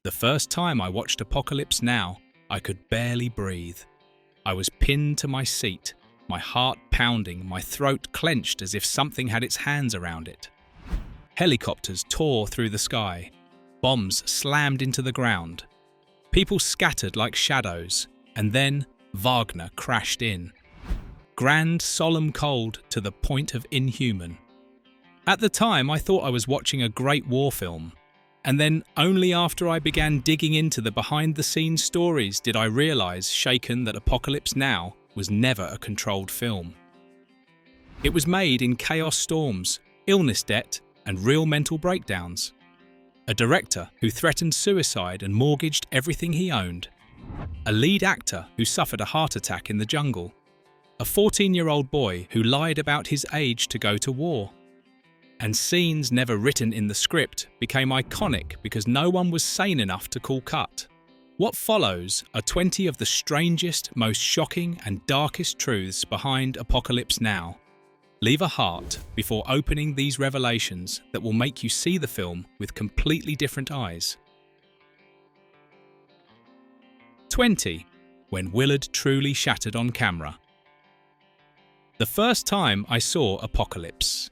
The first time I watched Apocalypse Now, I could barely breathe. I was pinned to my seat, my heart pounding, my throat clenched as if something had its hands around it. Helicopters tore through the sky. Bombs slammed into the ground. People scattered like shadows, and then Wagner crashed in. Grand, solemn, cold, to the point of inhuman. At the time, I thought I was watching a great war film. And then, only after I began digging into the behind-the-scenes stories did I realise, shaken, that Apocalypse Now was never a controlled film. It was made in chaos storms, illness debt, and real mental breakdowns. A director who threatened suicide and mortgaged everything he owned. A lead actor who suffered a heart attack in the jungle. A 14-year-old boy who lied about his age to go to war. And scenes never written in the script became iconic because no one was sane enough to call cut. What follows are 20 of the strangest, most shocking and darkest truths behind Apocalypse Now. Leave a heart before opening these revelations that will make you see the film with completely different eyes. 20. When Willard truly shattered on camera. The first time I saw Apocalypse.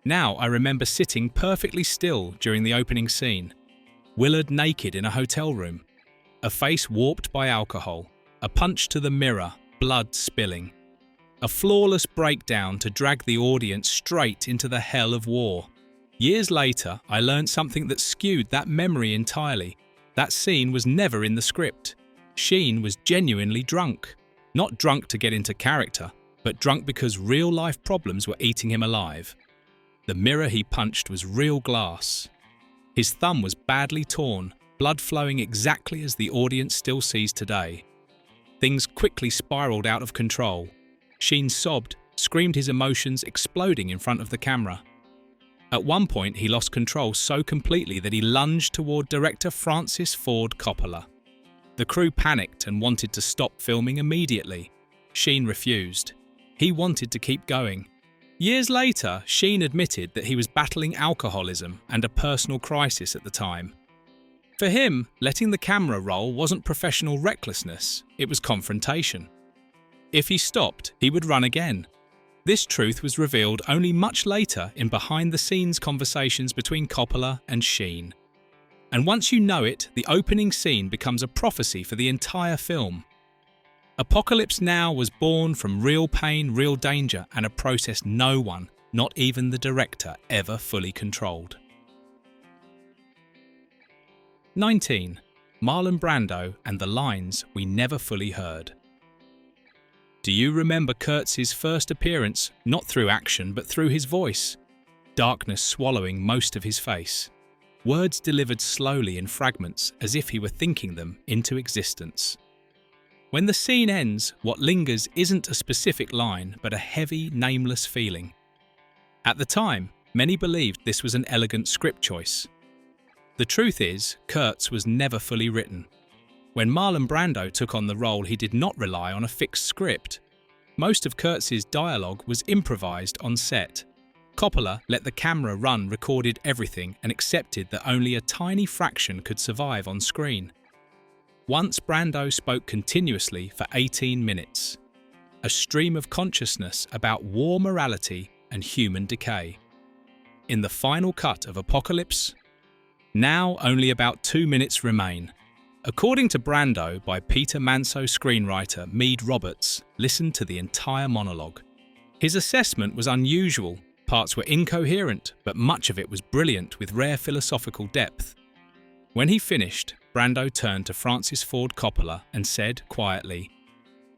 Now I remember sitting perfectly still during the opening scene. Willard naked in a hotel room. A face warped by alcohol. A punch to the mirror, blood spilling. A flawless breakdown to drag the audience straight into the hell of war. Years later, I learned something that skewed that memory entirely. That scene was never in the script. Sheen was genuinely drunk. Not drunk to get into character, but drunk because real-life problems were eating him alive. The mirror he punched was real glass. His thumb was badly torn, blood flowing exactly as the audience still sees today. Things quickly spiraled out of control. Sheen sobbed, screamed, his emotions exploding in front of the camera. At one point, he lost control so completely that he lunged toward director Francis Ford Coppola. The crew panicked and wanted to stop filming immediately. Sheen refused. He wanted to keep going. Years later, Sheen admitted that he was battling alcoholism and a personal crisis at the time. For him, letting the camera roll wasn't professional recklessness, it was confrontation. If he stopped, he would run again. This truth was revealed only much later in behind-the-scenes conversations between Coppola and Sheen. And once you know it, the opening scene becomes a prophecy for the entire film. Apocalypse Now was born from real pain, real danger, and a process no one, not even the director, ever fully controlled. 19. Marlon Brando and the lines we never fully heard. Do you remember Kurtz's first appearance, not through action but through his voice? Darkness swallowing most of his face. Words delivered slowly in fragments as if he were thinking them into existence. When the scene ends, what lingers isn't a specific line but a heavy, nameless feeling. At the time, many believed this was an elegant script choice. The truth is, Kurtz was never fully written. When Marlon Brando took on the role, he did not rely on a fixed script. Most of Kurtz's dialogue was improvised on set. Coppola let the camera run, recorded everything, and accepted that only a tiny fraction could survive on screen. Once Brando spoke continuously for 18 minutes. A stream of consciousness about war morality and human decay. In the final cut of Apocalypse, now only about 2 minutes remain. According to Brando by Peter Manso screenwriter Mead Roberts, listen to the entire monologue. His assessment was unusual. Parts were incoherent, but much of it was brilliant with rare philosophical depth. When he finished, Brando turned to Francis Ford Coppola and said quietly,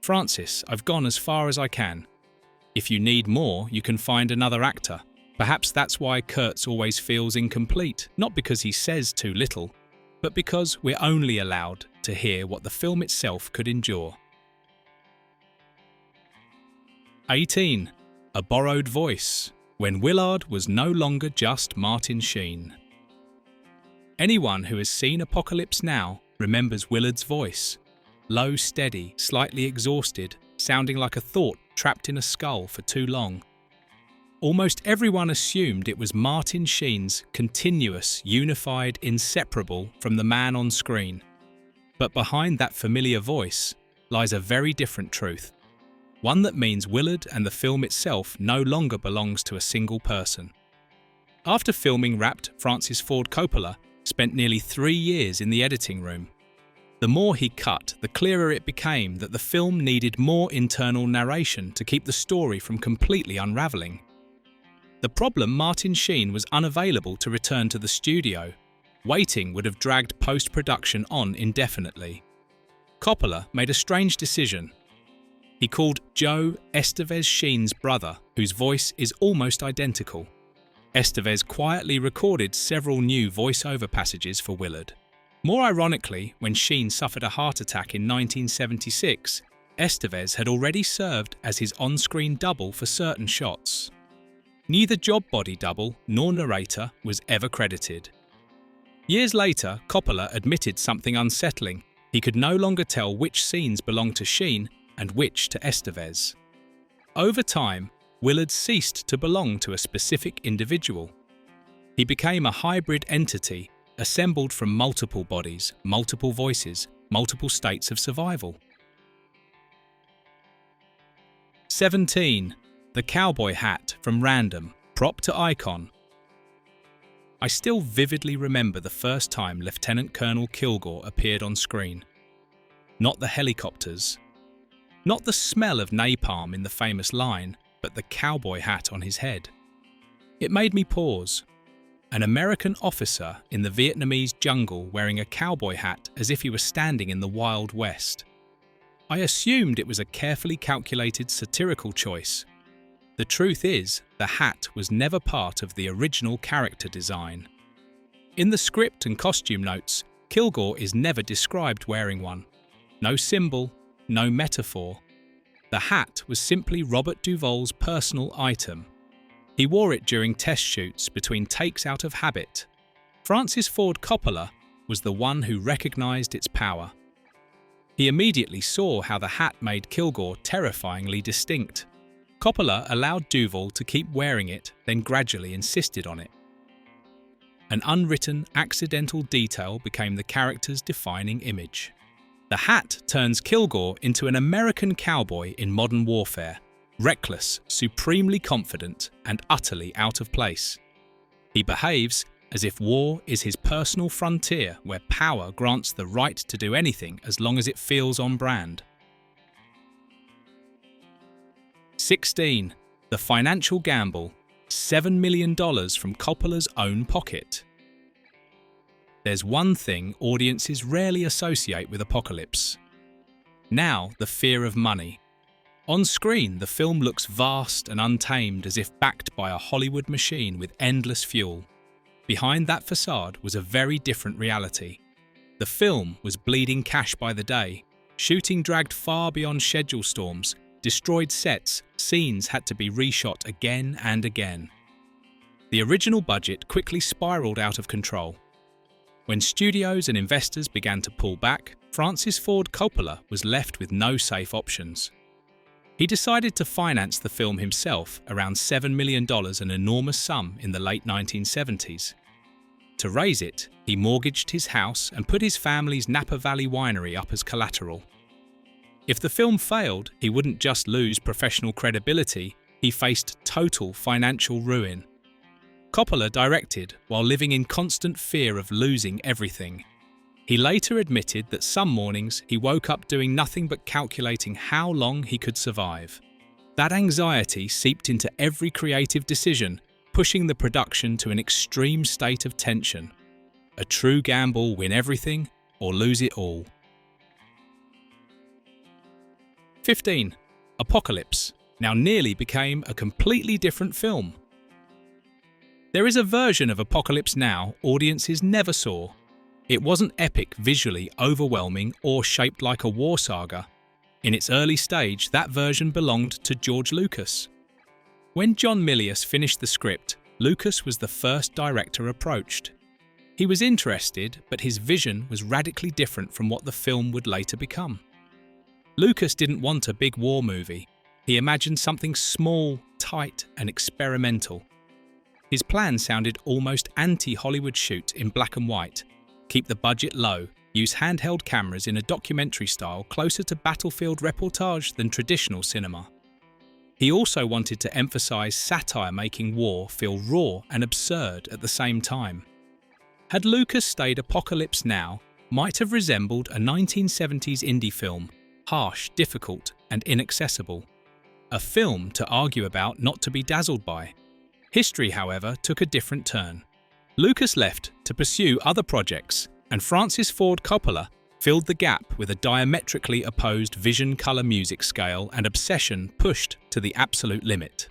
"Francis, I've gone as far as I can. If you need more, you can find another actor. Perhaps that's why Kurtz always feels incomplete, not because he says too little, but because we're only allowed to hear what the film itself could endure." 18. A borrowed voice. When Willard was no longer just Martin Sheen. Anyone who has seen Apocalypse Now remembers Willard's voice. Low, steady, slightly exhausted, sounding like a thought trapped in a skull for too long. Almost everyone assumed it was Martin Sheen's continuous, unified, inseparable from the man on screen. But behind that familiar voice lies a very different truth. One that means Willard and the film itself no longer belongs to a single person. After filming Wrapped, Francis Ford Coppola spent nearly 3 years in the editing room. The more he cut, the clearer it became that the film needed more internal narration to keep the story from completely unraveling. The problem, Martin Sheen was unavailable to return to the studio. Waiting would have dragged post-production on indefinitely. Coppola made a strange decision. He called Joe Estevez Sheen's brother, whose voice is almost identical. Estevez quietly recorded several new voiceover passages for Willard. More ironically, when Sheen suffered a heart attack in 1976, Estevez had already served as his on-screen double for certain shots. Neither job body double nor narrator was ever credited. Years later, Coppola admitted something unsettling. He could no longer tell which scenes belonged to Sheen and which to Estevez. Over time, Willard ceased to belong to a specific individual. He became a hybrid entity assembled from multiple bodies, multiple voices, multiple states of survival. 17. The cowboy hat from random, prop to icon. I still vividly remember the first time Lieutenant Colonel Kilgore appeared on screen. Not the helicopters, not the smell of napalm in the famous line, but the cowboy hat on his head. It made me pause. An American officer in the Vietnamese jungle wearing a cowboy hat as if he were standing in the Wild West. I assumed it was a carefully calculated satirical choice. The truth is, the hat was never part of the original character design. In the script and costume notes, Kilgore is never described wearing one. No symbol, no metaphor. The hat was simply Robert Duvall's personal item. He wore it during test shoots between takes out of habit. Francis Ford Coppola was the one who recognized its power. He immediately saw how the hat made Kilgore terrifyingly distinct. Coppola allowed Duvall to keep wearing it, then gradually insisted on it. An unwritten, accidental detail became the character's defining image. The hat turns Kilgore into an American cowboy in modern warfare, reckless, supremely confident, and utterly out of place. He behaves as if war is his personal frontier where power grants the right to do anything as long as it feels on brand. 16. The financial gamble, $7 million from Coppola's own pocket. There's one thing audiences rarely associate with Apocalypse. Now, the fear of money. On screen, the film looks vast and untamed as if backed by a Hollywood machine with endless fuel. Behind that facade was a very different reality. The film was bleeding cash by the day. Shooting dragged far beyond schedule storms. Destroyed sets, scenes had to be reshot again and again. The original budget quickly spiraled out of control. When studios and investors began to pull back, Francis Ford Coppola was left with no safe options. He decided to finance the film himself, around $7 million, an enormous sum in the late 1970s. To raise it, he mortgaged his house and put his family's Napa Valley winery up as collateral. If the film failed, he wouldn't just lose professional credibility, he faced total financial ruin. Coppola directed while living in constant fear of losing everything. He later admitted that some mornings he woke up doing nothing but calculating how long he could survive. That anxiety seeped into every creative decision, pushing the production to an extreme state of tension. A true gamble: win everything or lose it all. 15. Apocalypse now nearly became a completely different film. There is a version of Apocalypse Now audiences never saw. It wasn't epic, visually overwhelming, or shaped like a war saga. In its early stage, that version belonged to George Lucas. When John Milius finished the script, Lucas was the first director approached. He was interested, but his vision was radically different from what the film would later become. Lucas didn't want a big war movie. He imagined something small, tight and experimental. His plan sounded almost anti-Hollywood: shoot in black and white, keep the budget low, use handheld cameras in a documentary style closer to battlefield reportage than traditional cinema. He also wanted to emphasize satire, making war feel raw and absurd at the same time. Had Lucas stayed, Apocalypse Now might have resembled a 1970s indie film, harsh, difficult, and inaccessible. A film to argue about, not to be dazzled by. History, however, took a different turn. Lucas left to pursue other projects, and Francis Ford Coppola filled the gap with a diametrically opposed vision, color, music scale and obsession pushed to the absolute limit.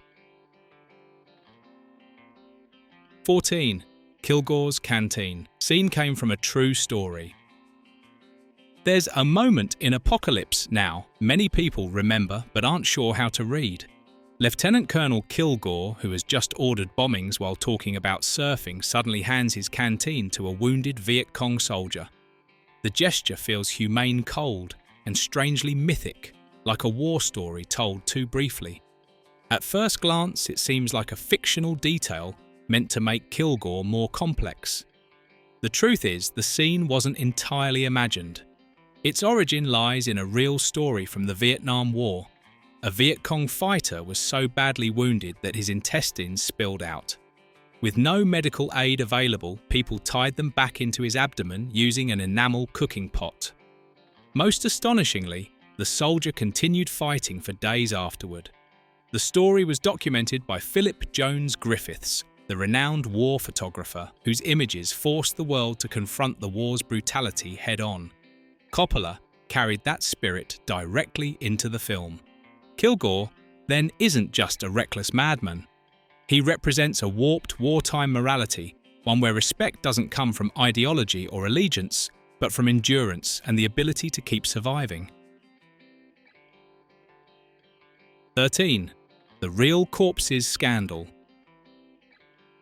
14. Kilgore's Canteen. Scene came from a true story. There's a moment in Apocalypse Now many people remember but aren't sure how to read. Lieutenant Colonel Kilgore, who has just ordered bombings while talking about surfing, suddenly hands his canteen to a wounded Viet Cong soldier. The gesture feels humane, cold, and strangely mythic, like a war story told too briefly. At first glance, it seems like a fictional detail meant to make Kilgore more complex. The truth is, the scene wasn't entirely imagined. Its origin lies in a real story from the Vietnam War. A Viet Cong fighter was so badly wounded that his intestines spilled out. With no medical aid available, people tied them back into his abdomen using an enamel cooking pot. Most astonishingly, the soldier continued fighting for days afterward. The story was documented by Philip Jones Griffiths, the renowned war photographer whose images forced the world to confront the war's brutality head-on. Coppola carried that spirit directly into the film. Kilgore then isn't just a reckless madman. He represents a warped wartime morality, one where respect doesn't come from ideology or allegiance, but from endurance and the ability to keep surviving. 13. The Real Corpses Scandal.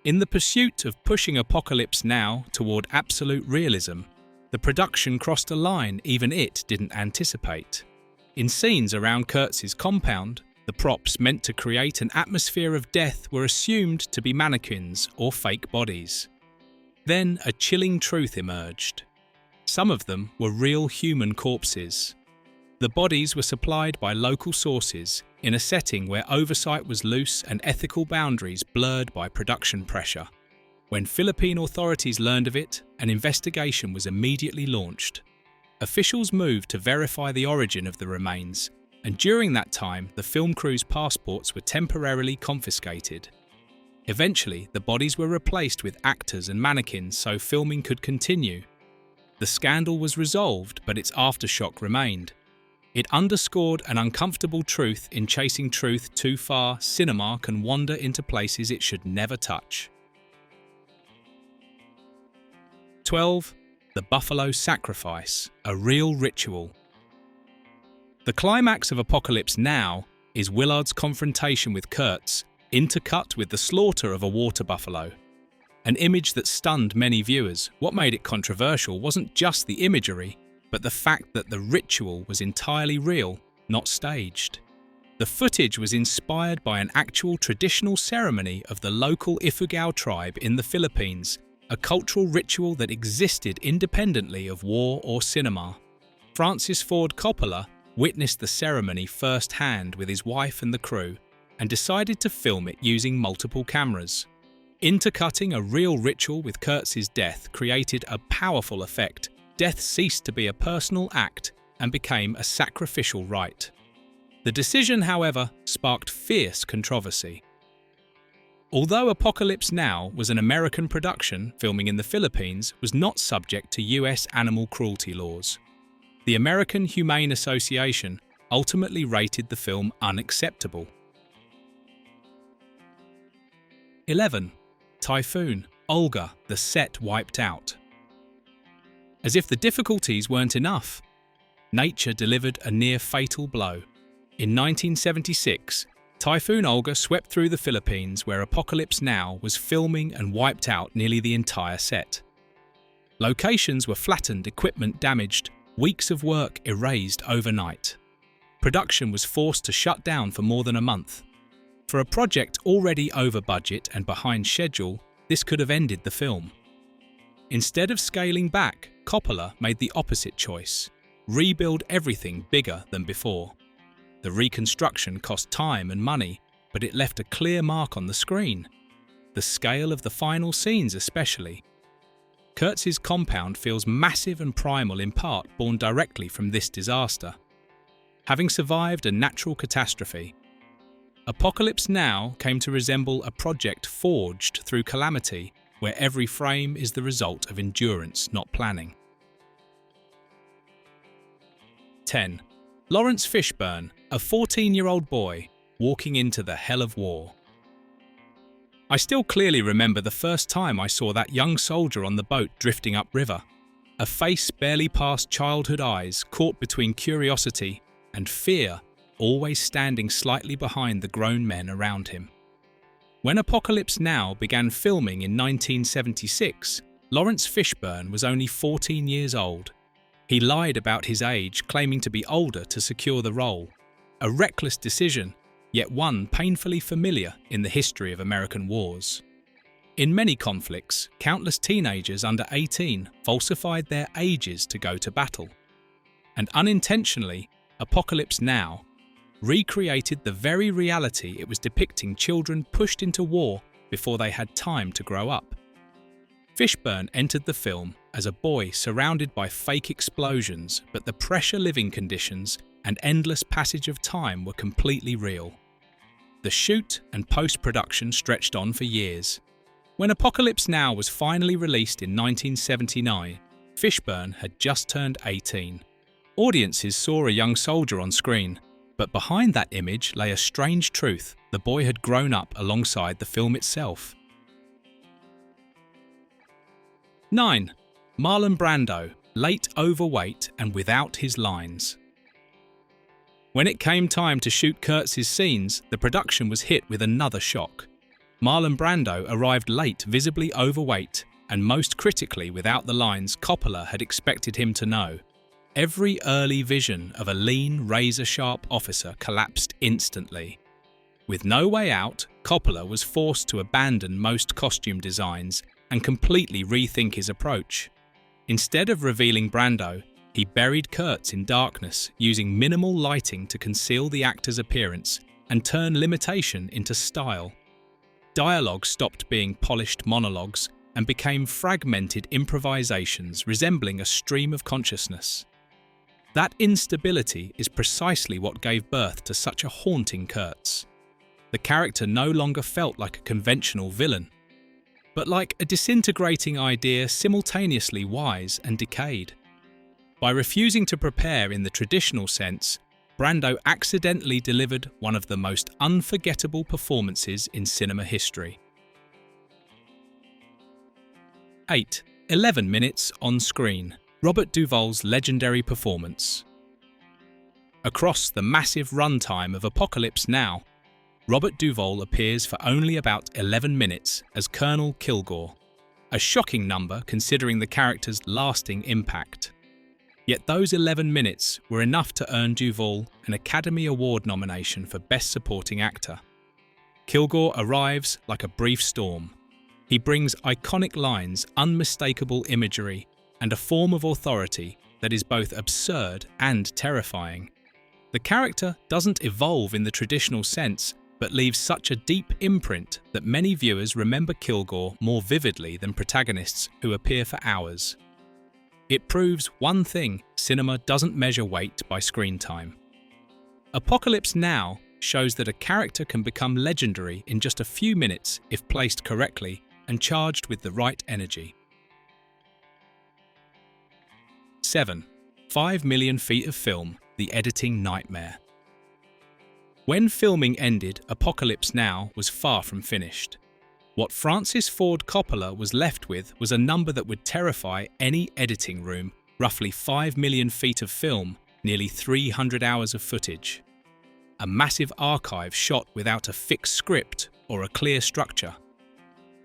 In the pursuit of pushing Apocalypse Now toward absolute realism, the production crossed a line even it didn't anticipate. In scenes around Kurtz's compound, the props meant to create an atmosphere of death were assumed to be mannequins or fake bodies. Then a chilling truth emerged. Some of them were real human corpses. The bodies were supplied by local sources in a setting where oversight was loose and ethical boundaries blurred by production pressure. When Philippine authorities learned of it, an investigation was immediately launched. Officials moved to verify the origin of the remains, and during that time, the film crew's passports were temporarily confiscated. Eventually, the bodies were replaced with actors and mannequins so filming could continue. The scandal was resolved, but its aftershock remained. It underscored an uncomfortable truth: in chasing truth too far, cinema can wander into places it should never touch. 12. The Buffalo Sacrifice, a real ritual. The climax of Apocalypse Now is Willard's confrontation with Kurtz, intercut with the slaughter of a water buffalo. An image that stunned many viewers. What made it controversial wasn't just the imagery, but the fact that the ritual was entirely real, not staged. The footage was inspired by an actual traditional ceremony of the local Ifugao tribe in the Philippines, a cultural ritual that existed independently of war or cinema. Francis Ford Coppola witnessed the ceremony firsthand with his wife and the crew, and decided to film it using multiple cameras. Intercutting a real ritual with Kurtz's death created a powerful effect. Death ceased to be a personal act and became a sacrificial rite. The decision, however, sparked fierce controversy. Although Apocalypse Now was an American production, filming in the Philippines was not subject to US animal cruelty laws. The American Humane Association ultimately rated the film unacceptable. 11. Typhoon Olga, the set wiped out. As if the difficulties weren't enough, nature delivered a near-fatal blow. In 1976, Typhoon Olga swept through the Philippines, where Apocalypse Now was filming, and wiped out nearly the entire set. Locations were flattened, equipment damaged, weeks of work erased overnight. Production was forced to shut down for more than a month. For a project already over budget and behind schedule, this could have ended the film. Instead of scaling back, Coppola made the opposite choice: rebuild everything bigger than before. The reconstruction cost time and money, but it left a clear mark on the screen. The scale of the final scenes especially. Kurtz's compound feels massive and primal, in part born directly from this disaster. Having survived a natural catastrophe, Apocalypse Now came to resemble a project forged through calamity, where every frame is the result of endurance, not planning. 10. Lawrence Fishburne, a 14-year-old boy, walking into the hell of war. I still clearly remember the first time I saw that young soldier on the boat drifting upriver, a face barely past childhood eyes caught between curiosity and fear, always standing slightly behind the grown men around him. When Apocalypse Now began filming in 1976, Lawrence Fishburne was only 14 years old. He lied about his age, claiming to be older to secure the role. A reckless decision, yet one painfully familiar in the history of American wars. In many conflicts, countless teenagers under 18 falsified their ages to go to battle. And unintentionally, Apocalypse Now recreated the very reality it was depicting: children pushed into war before they had time to grow up. Fishburne entered the film as a boy surrounded by fake explosions, but the pressure living conditions and endless passage of time were completely real. The shoot and post-production stretched on for years. When Apocalypse Now was finally released in 1979, Fishburne had just turned 18. Audiences saw a young soldier on screen, but behind that image lay a strange truth: the boy had grown up alongside the film itself. 9. Marlon Brando, late, overweight and without his lines. When it came time to shoot Kurtz's scenes, the production was hit with another shock. Marlon Brando arrived late, visibly overweight, and most critically without the lines Coppola had expected him to know. Every early vision of a lean, razor-sharp officer collapsed instantly. With no way out, Coppola was forced to abandon most costume designs and completely rethink his approach. Instead of revealing Brando, he buried Kurtz in darkness, using minimal lighting to conceal the actor's appearance and turn limitation into style. Dialogue stopped being polished monologues and became fragmented improvisations resembling a stream of consciousness. That instability is precisely what gave birth to such a haunting Kurtz. The character no longer felt like a conventional villain, but like a disintegrating idea simultaneously wise and decayed. By refusing to prepare in the traditional sense, Brando accidentally delivered one of the most unforgettable performances in cinema history. 8. 11 minutes on screen. Robert Duvall's legendary performance. Across the massive runtime of Apocalypse Now, Robert Duvall appears for only about 11 minutes as Colonel Kilgore, a shocking number considering the character's lasting impact. Yet those 11 minutes were enough to earn Duvall an Academy Award nomination for Best Supporting Actor. Kilgore arrives like a brief storm. He brings iconic lines, unmistakable imagery, and a form of authority that is both absurd and terrifying. The character doesn't evolve in the traditional sense, but leaves such a deep imprint that many viewers remember Kilgore more vividly than protagonists who appear for hours. It proves one thing: cinema doesn't measure weight by screen time. Apocalypse Now shows that a character can become legendary in just a few minutes if placed correctly and charged with the right energy. 7. 5 million feet of film, the editing nightmare. When filming ended, Apocalypse Now was far from finished. What Francis Ford Coppola was left with was a number that would terrify any editing room: roughly 5 million feet of film, nearly 300 hours of footage. A massive archive shot without a fixed script or a clear structure.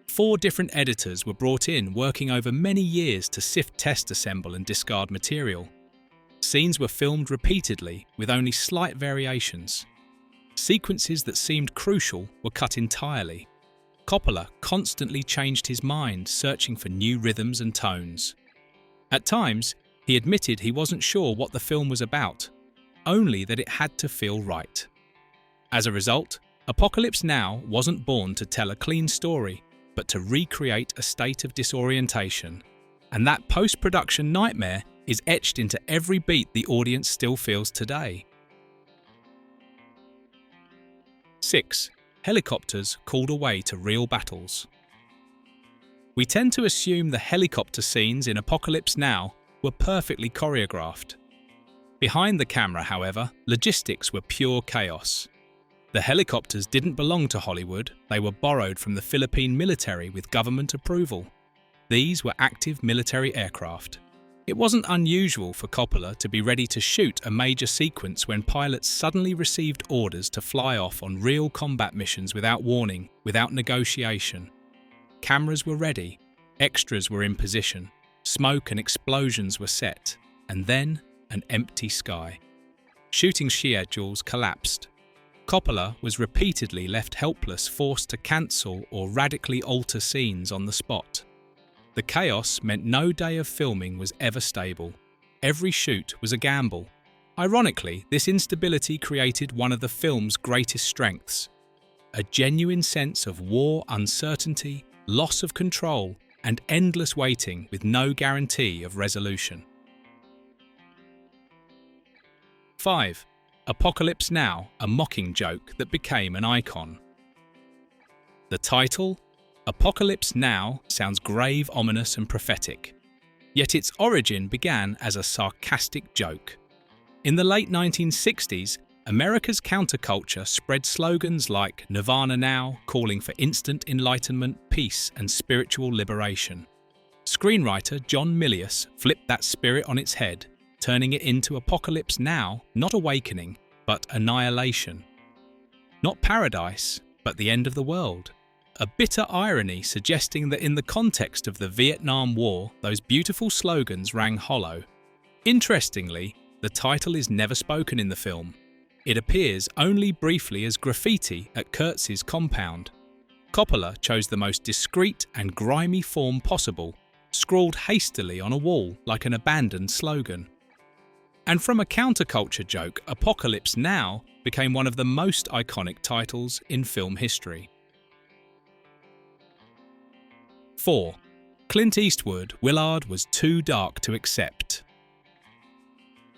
4 different editors were brought in, working over many years to sift, test, assemble and discard material. Scenes were filmed repeatedly with only slight variations. Sequences that seemed crucial were cut entirely. Coppola constantly changed his mind, searching for new rhythms and tones. At times, he admitted he wasn't sure what the film was about, only that it had to feel right. As a result, Apocalypse Now wasn't born to tell a clean story, but to recreate a state of disorientation. And that post-production nightmare is etched into every beat the audience still feels today. 6. Helicopters called away to real battles. We tend to assume the helicopter scenes in Apocalypse Now were perfectly choreographed. Behind the camera, however, logistics were pure chaos. The helicopters didn't belong to Hollywood, they were borrowed from the Philippine military with government approval. These were active military aircraft. It wasn't unusual for Coppola to be ready to shoot a major sequence when pilots suddenly received orders to fly off on real combat missions without warning, without negotiation. Cameras were ready, extras were in position, smoke and explosions were set, and then an empty sky. Shooting schedules collapsed. Coppola was repeatedly left helpless, forced to cancel or radically alter scenes on the spot. The chaos meant no day of filming was ever stable. Every shoot was a gamble. Ironically, this instability created one of the film's greatest strengths: a genuine sense of war uncertainty, loss of control, and endless waiting with no guarantee of resolution. 5. Apocalypse Now, a mocking joke that became an icon. The title, Apocalypse Now, sounds grave, ominous, and prophetic. Yet its origin began as a sarcastic joke. In the late 1960s, America's counterculture spread slogans like Nirvana Now, calling for instant enlightenment, peace, and spiritual liberation. Screenwriter John Milius flipped that spirit on its head, turning it into Apocalypse Now, not awakening, but annihilation. Not paradise, but the end of the world. A bitter irony suggesting that in the context of the Vietnam War, those beautiful slogans rang hollow. Interestingly, the title is never spoken in the film. It appears only briefly as graffiti at Kurtz's compound. Coppola chose the most discreet and grimy form possible, scrawled hastily on a wall like an abandoned slogan. And from a counterculture joke, Apocalypse Now became one of the most iconic titles in film history. 4. Clint Eastwood, Willard was too dark to accept.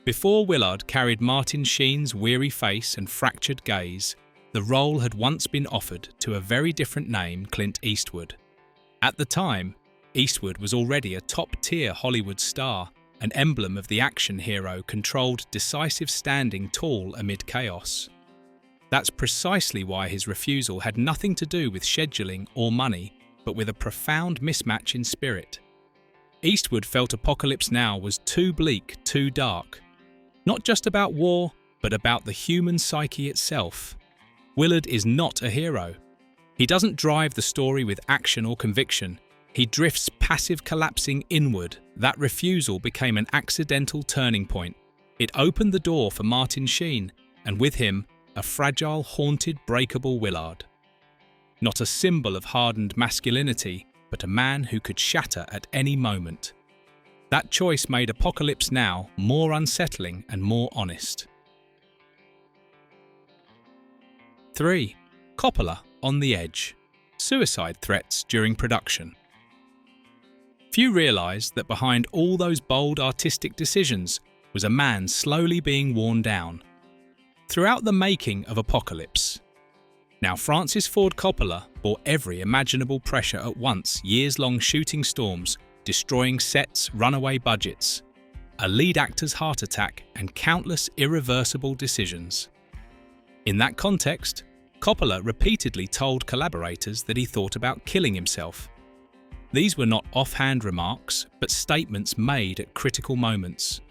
Before Willard carried Martin Sheen's weary face and fractured gaze, the role had once been offered to a very different name, Clint Eastwood. At the time, Eastwood was already a top-tier Hollywood star, an emblem of the action hero controlled decisive standing tall amid chaos. That's precisely why his refusal had nothing to do with scheduling or money, but with a profound mismatch in spirit. Eastwood felt Apocalypse Now was too bleak, too dark. Not just about war, but about the human psyche itself. Willard is not a hero. He doesn't drive the story with action or conviction. He drifts passive, collapsing inward. That refusal became an accidental turning point. It opened the door for Martin Sheen, and with him, a fragile, haunted, breakable Willard. Not a symbol of hardened masculinity, but a man who could shatter at any moment. That choice made Apocalypse Now more unsettling and more honest. 3. Coppola on the edge. Suicide threats during production. Few realised that behind all those bold artistic decisions was a man slowly being worn down. Throughout the making of Apocalypse, now Francis Ford Coppola bore every imaginable pressure at once: years-long shooting storms, destroying sets, runaway budgets, a lead actor's heart attack, and countless irreversible decisions. In that context, Coppola repeatedly told collaborators that he thought about killing himself. These were not offhand remarks, but statements made at critical moments.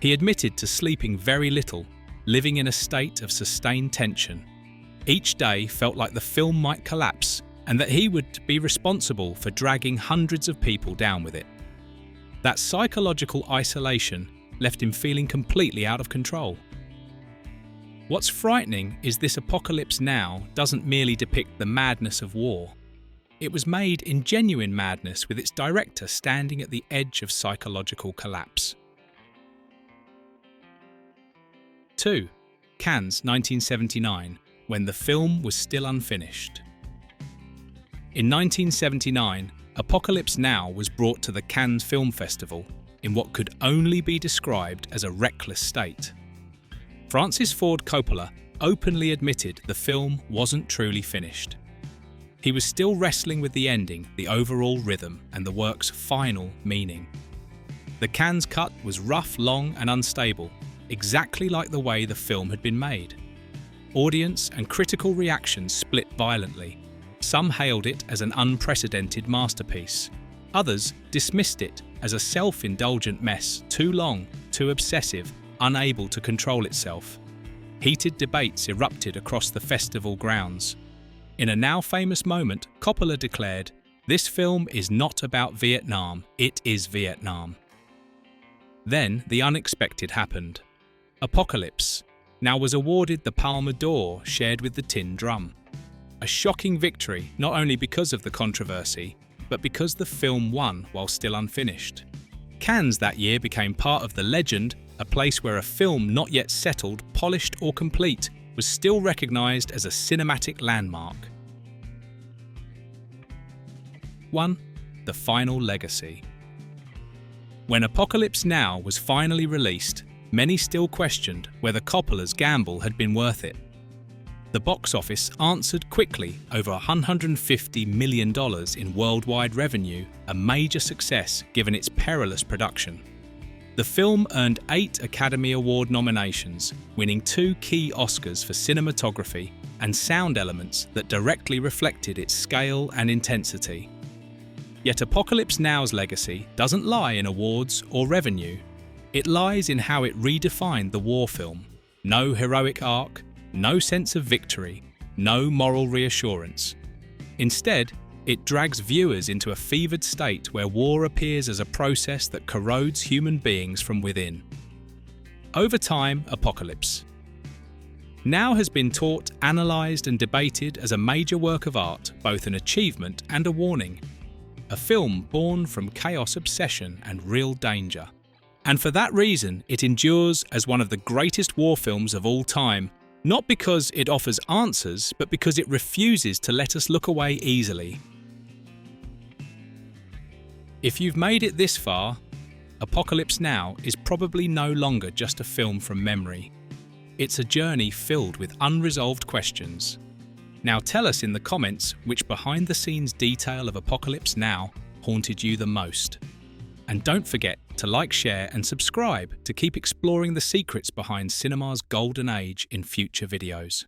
He admitted to sleeping very little, living in a state of sustained tension. Each day felt like the film might collapse, and that he would be responsible for dragging hundreds of people down with it. That psychological isolation left him feeling completely out of control. What's frightening is this Apocalypse Now doesn't merely depict the madness of war. It was made in genuine madness with its director standing at the edge of psychological collapse. 2. Cannes 1979, when the film was still unfinished. In 1979, Apocalypse Now was brought to the Cannes Film Festival in what could only be described as a reckless state. Francis Ford Coppola openly admitted the film wasn't truly finished. He was still wrestling with the ending, the overall rhythm, and the work's final meaning. The Cannes cut was rough, long, and unstable, exactly like the way the film had been made. Audience and critical reactions split violently. Some hailed it as an unprecedented masterpiece. Others dismissed it as a self-indulgent mess, too long, too obsessive, unable to control itself. Heated debates erupted across the festival grounds. In a now famous moment, Coppola declared, "This film is not about Vietnam, it is Vietnam." Then the unexpected happened. Apocalypse Now was awarded the Palme d'Or shared with the Tin Drum. A shocking victory not only because of the controversy, but because the film won while still unfinished. Cannes that year became part of the legend, a place where a film not yet settled, polished or complete was still recognised as a cinematic landmark. 1. The Final Legacy. When Apocalypse Now was finally released, many still questioned whether Coppola's gamble had been worth it. The box office answered quickly, over $150 million in worldwide revenue, a major success given its perilous production. The film earned 8 Academy Award nominations, winning 2 key Oscars for cinematography and sound elements that directly reflected its scale and intensity. Yet Apocalypse Now's legacy doesn't lie in awards or revenue. It lies in how it redefined the war film. No heroic arc, no sense of victory, no moral reassurance. Instead, it drags viewers into a fevered state where war appears as a process that corrodes human beings from within. Over time, Apocalypse Now has been taught, analysed and debated as a major work of art, both an achievement and a warning. A film born from chaos obsession and real danger. And for that reason, it endures as one of the greatest war films of all time, not because it offers answers, but because it refuses to let us look away easily. If you've made it this far, Apocalypse Now is probably no longer just a film from memory. It's a journey filled with unresolved questions. Now tell us in the comments which behind-the-scenes detail of Apocalypse Now haunted you the most. And don't forget to like, share and subscribe to keep exploring the secrets behind cinema's golden age in future videos.